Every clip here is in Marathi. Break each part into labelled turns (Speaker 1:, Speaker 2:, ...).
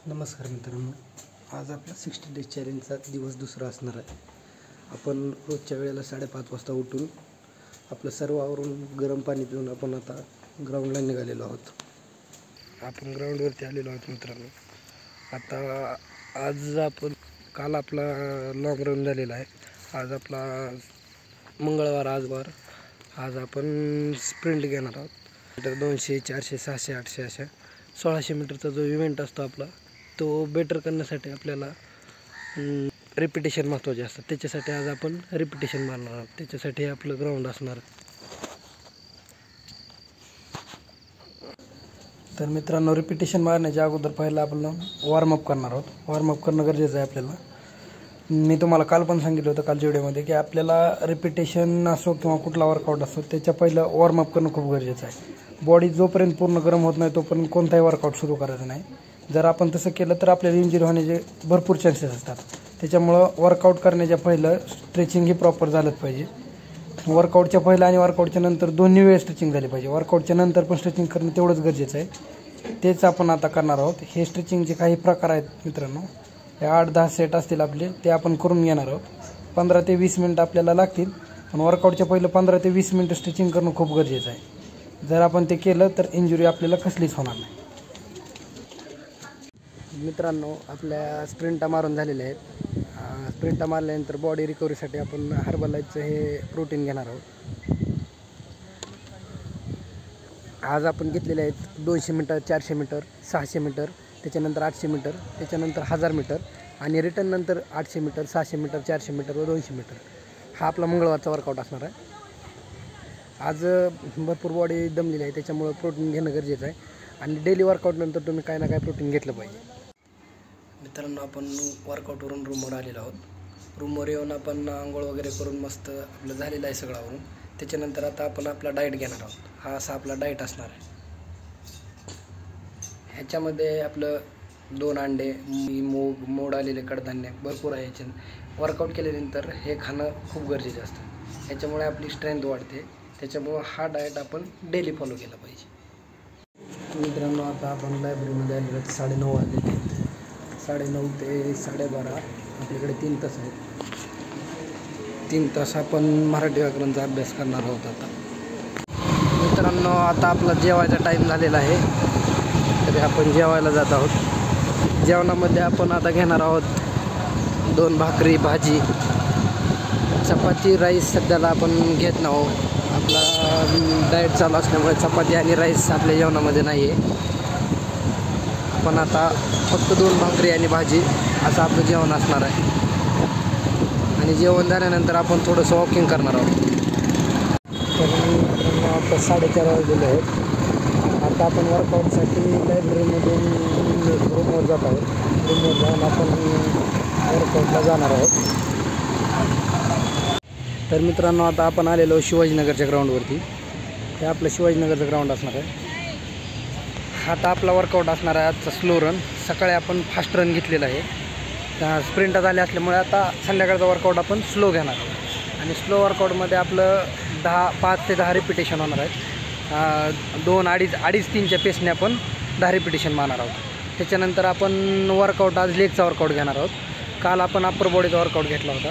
Speaker 1: नमस्कार मित्रांनो, आज आपला 60 डेज चॅलेंजचा दिवस दुसरा असणार आहे. आपण रोजच्या वेळेला 5:30 वाजता उठून आपलं सर्व आवरून गरम पाणी पिऊन आपण आता ग्राउंडला निघालेलो आहोत. आपण ग्राउंडवरती आलेलो आहोत मित्रांनो. आता आज आपण काल आपला लॉंग रन झालेला आहे. आज आपला मंगळवार आज आपण स्प्रिंट घेणार आहोत. मीटर 200, 400, 600, 800 अशा 1600 मीटरचा जो इव्हेंट असतो आपला, तो बेटर करण्यासाठी आपल्याला रिपिटेशन महत्त्वाचे असतात. त्याच्यासाठी आज आपण रिपिटेशन मारणार आहोत. त्याच्यासाठी आपलं ग्राउंड असणार. तर मित्रांनो, रिपिटेशन मारण्याच्या अगोदर पहिला आपण वॉर्मअप करणार आहोत. वॉर्मअप करणं गरजेचं आहे आपल्याला. मी तुम्हाला काल पण सांगितलं होतं कालच्या व्हिडिओमध्ये की आपल्याला रिपिटेशन असो किंवा कुठला वर्कआउट असो, त्याच्या पहिलं वॉर्मअप करणं खूप गरजेचं आहे. बॉडी जोपर्यंत पूर्ण गरम होत नाही तोपर्यंत कोणताही वर्कआउट सुरू करायचं नाही. जर आपण तसं केलं तर आपल्याला इंजुरी होण्याचे भरपूर चान्सेस असतात. त्याच्यामुळं वर्कआउट करण्याच्या पहिलं स्ट्रेचिंग ही प्रॉपर झालंच पाहिजे. वर्कआउटच्या पहिलं आणि वर्कआउटच्या नंतर दोन्ही वेळ स्ट्रेचिंग झाली पाहिजे. वर्कआउटच्या नंतर पण स्ट्रेचिंग करणं तेवढंच गरजेचं आहे. तेच आपण आता करणार आहोत. हे स्ट्रेचिंगचे काही प्रकार आहेत मित्रांनो. हे 8-10 सेट असतील आपले, ते आपण करून घेणार आहोत. 15 ते 20 मिनटं आपल्याला लागतील. पण वर्कआउटच्या पहिलं 15 ते 20 मिनटं स्ट्रेचिंग करणं खूप गरजेचं आहे. जर आपण ते केलं तर इंजुरी आपल्याला कसलीच होणार नाही. मित्रांनो, आपल्या स्प्रिंटा मारून झालेल्या आहेत. स्प्रिंटा मारल्यानंतर बॉडी रिकव्हरीसाठी आपण हर्बलाइफचं हे प्रोटीन घेणार आहोत. आज आपण घेतलेले आहेत 200 मीटर, 400 मीटर, 600 मीटर, त्याच्यानंतर 800 मीटर, त्याच्यानंतर 1000 मीटर आणि रिटर्न नंतर 800 मीटर, 600 मीटर, 400 मीटर व 200 मीटर. हा आपला मंगळवारचा वर्कआउट असणार आहे. आज भरपूर बॉडी दमलेली आहे, त्याच्यामुळं प्रोटीन घेणं गरजेचं आहे. आणि डेली वर्कआउटनंतर तुम्ही काही ना काही प्रोटीन घेतलं पाहिजे. मित्रांनो, आपण वर्कआउटवरून रूमवर आलेलो आहोत. रूमवर येऊन आपण आंघोळ वगैरे करून मस्त आपलं झालेलं आहे सगळावरून. त्याच्यानंतर आता आपण आपला डाएट घेणार आहोत. हा असा आपला डाएट असणार आहे. ह्याच्यामध्ये आपलं 2 अंडे, मूग, मोड आलेले कडधान्य भरपूर आहे. ह्याच्यात वर्कआउट केल्यानंतर हे खाणं खूप गरजेचं असतं. ह्याच्यामुळे आपली स्ट्रेंथ वाढते. त्याच्यामुळं हा डाएट आपण डेली फॉलो केला पाहिजे. मित्रांनो, आता आपण लायब्ररीमध्ये आलेलो आहेत. 9:30 वाजले. 9:30 ते 12:30 आपल्याकडे 3 तास आहेत. 3 तास आपण मराठी व्याकरणचा अभ्यास करणार आहोत. आता मित्रांनो, आता आपला जेवायचा टाईम झालेला आहे, तरी आपण जेवायला जात आहोत. जेवणामध्ये आपण आता घेणार आहोत 2 भाकरी, भाजी, चपाती, राईस सध्याला आपण घेत नाही आहोत. आपला डाएट चालू असल्यामुळे चपाती आणि राईस आपल्या जेवणामध्ये नाही आहे. आपण आता फक्त 2 भाकरी आणि भाजी असं आपलं जेवण असणार आहे. आणि जेवण झाल्यानंतर आपण थोडंसं वॉकिंग करणार आहोत. तर आता 4:30 वाजलेले आहेत. आता आपण वर्कआउटसाठी लायब्ररीमधून रूमवर जात आहोत. रूमवर जाऊन आपण वर्कआउटला जाणार आहोत. तर मित्रांनो, आता आपण आलेलो शिवाजीनगरच्या ग्राउंडवरती. हे आपलं शिवाजीनगरचं ग्राउंड असणार आहे. आता आपला वर्कआउट असणार आहे आजचा स्लो रन. सकाळी आपण फास्ट रन घेतलेला आहे. स्प्रिंट झाले असल्यामुळे आता संध्याकाळचा वर्कआउट आपण स्लो घेणार आहोत. आणि स्लो वर्कआउटमध्ये आपलं 5 ते 10 रिपिटेशन होणार आहेत. 2, 2.5, 3च्या पेसने आपण 10 रिपिटेशन मारणार आहोत. त्याच्यानंतर आपण वर्कआउट आज लेगचा वर्कआउट घेणार आहोत. काल आपण अप्पर बॉडीचा वर्कआउट घेतला होता.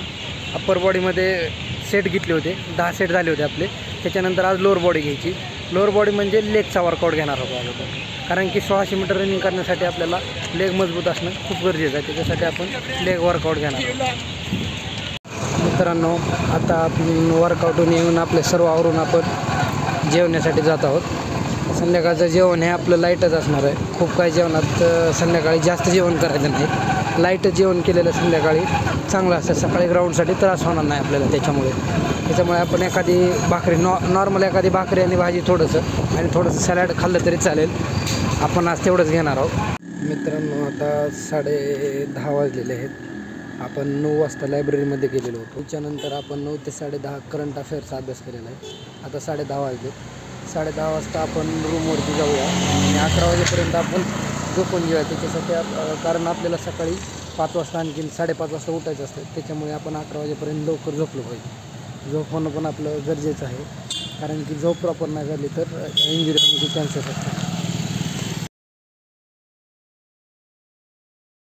Speaker 1: अप्पर बॉडीमध्ये सेट घेतले होते, 10 सेट झाले होते आपले. त्याच्यानंतर आज लोअर बॉडी घ्यायची. लोअर बॉडी म्हणजे लेगचा वर्कआउट घेणार आहोत आज आपण. कारण की 1600 मीटर रनिंग करण्यासाठी आपल्याला लेग मजबूत असणं खूप गरजेचं आहे. त्याच्यासाठी आपण लेग वर्कआउट घेणार आहोत. मित्रांनो, आता आपण वर्कआउटून येऊन आपले सर्व आवरून आपण जेवण्यासाठी जात आहोत. संध्याकाळचं जेवण हे आपलं लाईटच असणार आहे. खूप काही जेवणात संध्याकाळी जास्त जेवण करायचं नाही. लाईटच जेवण केलेलं संध्याकाळी चांगलं असतं. सकाळी ग्राउंडसाठी त्रास होणार नाही आपल्याला. त्याच्यामुळे आपण एखादी भाकरी नॉर्मल एखादी भाकरी आणि भाजी आणि थोडंसं सॅलड खाल्लं तरी चालेल. आपण आज तेवढंच घेणार आहोत. मित्रांनो, आता 10:30 वाजलेले आहेत. आपण 9 वाजता लायब्ररीमध्ये गेलेलो होतो. त्याच्यानंतर आपण 9 ते 10:30 करंट अफेअर्सचा अभ्यास केलेला आहे. आता 10:30 वाजले. 10:30 वाजता आपण रूमवरती जाऊया आणि 11 वाजेपर्यंत आपण झोपून घेऊया. त्याच्यासाठी कारण आपल्याला सकाळी 5 वाजता आणखी 5:30 वाजता उठायचं असतं. त्याच्यामुळे आपण 11 वाजेपर्यंत लवकर झोपलो पाहिजे. झोप होणं पण आपलं गरजेचं आहे. कारण की झोप प्रॉपर नाही झाली तर इंजुरी होण्याचे चान्सेस असतात.